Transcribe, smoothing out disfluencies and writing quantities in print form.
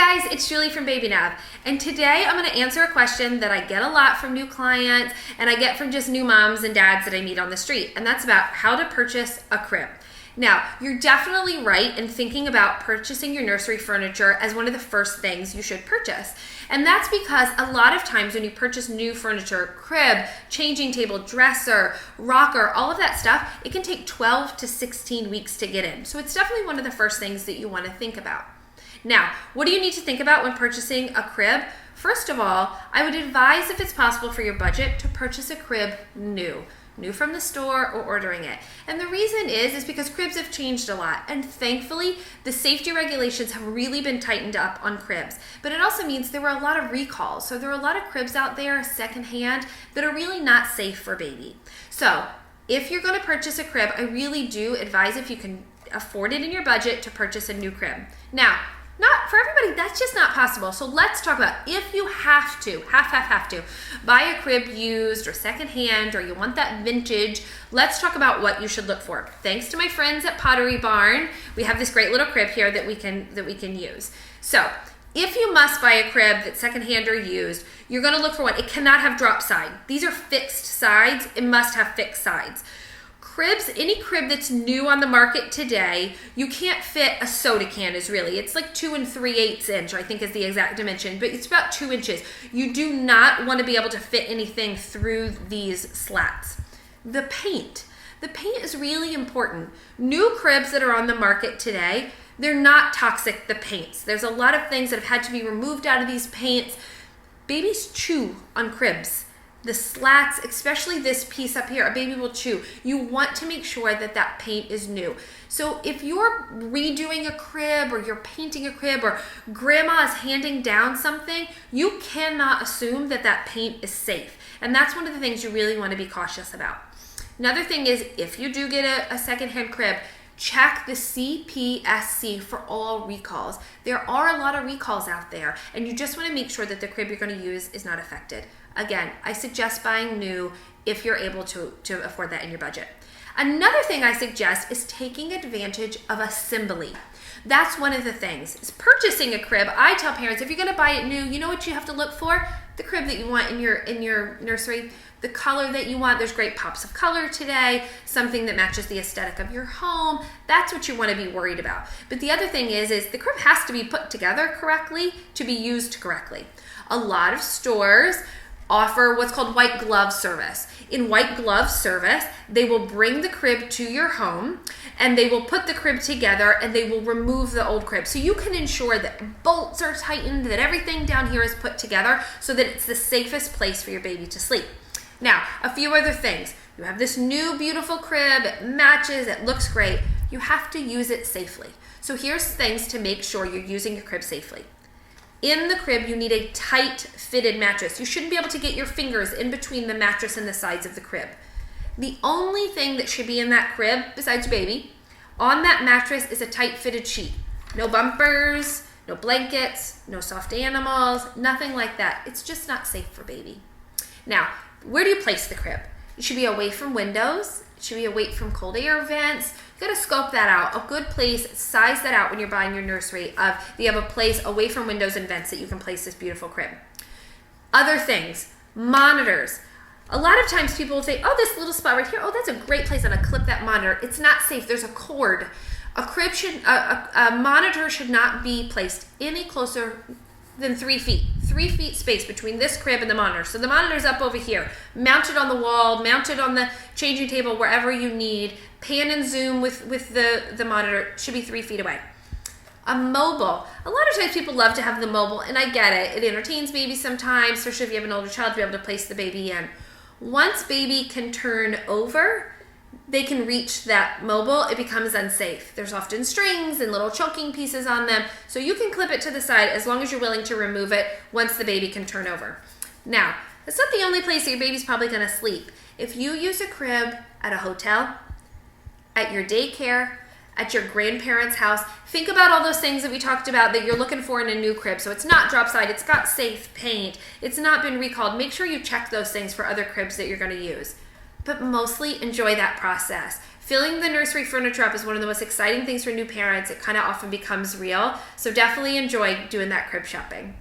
Hey guys, it's Julie from BabyNav, and today I'm going to answer a question that I get a lot from new clients and I get from just new moms and dads that I meet on the street, and that's about how to purchase a crib. Now, you're definitely right in thinking about purchasing your nursery furniture as one of the first things you should purchase. And that's because a lot of times when you purchase new furniture, crib, changing table, dresser, rocker, all of that stuff, it can take 12 to 16 weeks to get in. So it's definitely one of the first things that you want to think about. Now, what do you need to think about when purchasing a crib? First of all, I would advise, if it's possible for your budget, to purchase a crib new from the store or ordering it. And the reason is because cribs have changed a lot, and thankfully the safety regulations have really been tightened up on cribs. But it also means there were a lot of recalls. So there are a lot of cribs out there secondhand that are really not safe for baby. So if you're going to purchase a crib, I really do advise, if you can afford it in your budget, to purchase a new crib. Now, not for everybody, that's just not possible. So let's talk about if you have to buy a crib used or secondhand, or you want that vintage. Let's talk about what you should look for. Thanks to my friends at Pottery Barn, we have this great little crib here that we can use. So if you must buy a crib that's secondhand or used, you're going to look for one. It cannot have drop side. These are fixed sides. It must have fixed sides. Cribs, any crib that's new on the market today, you can't fit a soda can, it's like 2 3/8 inch, I think is the exact dimension, but it's about 2 inches. You do not want to be able to fit anything through these slats. The paint is really important. New cribs that are on the market today, they're not toxic, the paints. There's a lot of things that have had to be removed out of these paints. Babies chew on cribs. The slats, especially this piece up here, a baby will chew. You want to make sure that that paint is new. So if you're redoing a crib, or you're painting a crib, or grandma is handing down something, you cannot assume that that paint is safe. And that's one of the things you really want to be cautious about. Another thing is, if you do get a secondhand crib, check the CPSC for all recalls. There are a lot of recalls out there, and you just want to make sure that the crib you're going to use is not affected. Again, I suggest buying new if you're able to afford that in your budget. Another thing I suggest is taking advantage of assembly. That's one of the things. Is purchasing a crib, I tell parents, if you're going to buy it new, you know what you have to look for? The crib that you want in your nursery, the color that you want. There's great pops of color today, something that matches the aesthetic of your home. That's what you want to be worried about. But the other thing is the crib has to be put together correctly to be used correctly. A lot of stores offer what's called white glove service. In white glove service, they will bring the crib to your home, and they will put the crib together, and they will remove the old crib. So you can ensure that bolts are tightened, that everything down here is put together so that it's the safest place for your baby to sleep. Now, a few other things. You have this new beautiful crib, it matches, it looks great. You have to use it safely. So here's things to make sure you're using your crib safely. In the crib, you need a tight fitted mattress. You shouldn't be able to get your fingers in between the mattress and the sides of the crib. The only thing that should be in that crib, besides your baby, on that mattress is a tight fitted sheet. No bumpers, no blankets, no soft animals, nothing like that. It's just not safe for baby. Now, where do you place the crib? It should be away from windows. It should be away from cold air vents. You gotta scope that out. A good place, size that out when you're buying your nursery. You have a place away from windows and vents that you can place this beautiful crib. Other things, monitors. A lot of times people will say, oh, this little spot right here, oh, that's a great place, I'm gonna clip that monitor. It's not safe, there's a cord. A monitor should not be placed any closer than 3 feet. 3 feet space between this crib and the monitor. So the monitor's up over here, mounted on the wall, mounted on the changing table, wherever you need. Pan and zoom with the monitor. Should be 3 feet away. A mobile. A lot of times people love to have the mobile, and I get it. It entertains babies sometimes, especially if you have an older child, to be able to place the baby in. Once baby can turn over, they can reach that mobile, it becomes unsafe. There's often strings and little choking pieces on them, so you can clip it to the side as long as you're willing to remove it once the baby can turn over. Now, that's not the only place that your baby's probably going to sleep. If you use a crib at a hotel, at your daycare, at your grandparents' house, think about all those things that we talked about that you're looking for in a new crib. So it's not drop side, it's got safe paint, it's not been recalled. Make sure you check those things for other cribs that you're going to use. But mostly enjoy that process. Filling the nursery furniture up is one of the most exciting things for new parents. It kind of often becomes real. So definitely enjoy doing that crib shopping.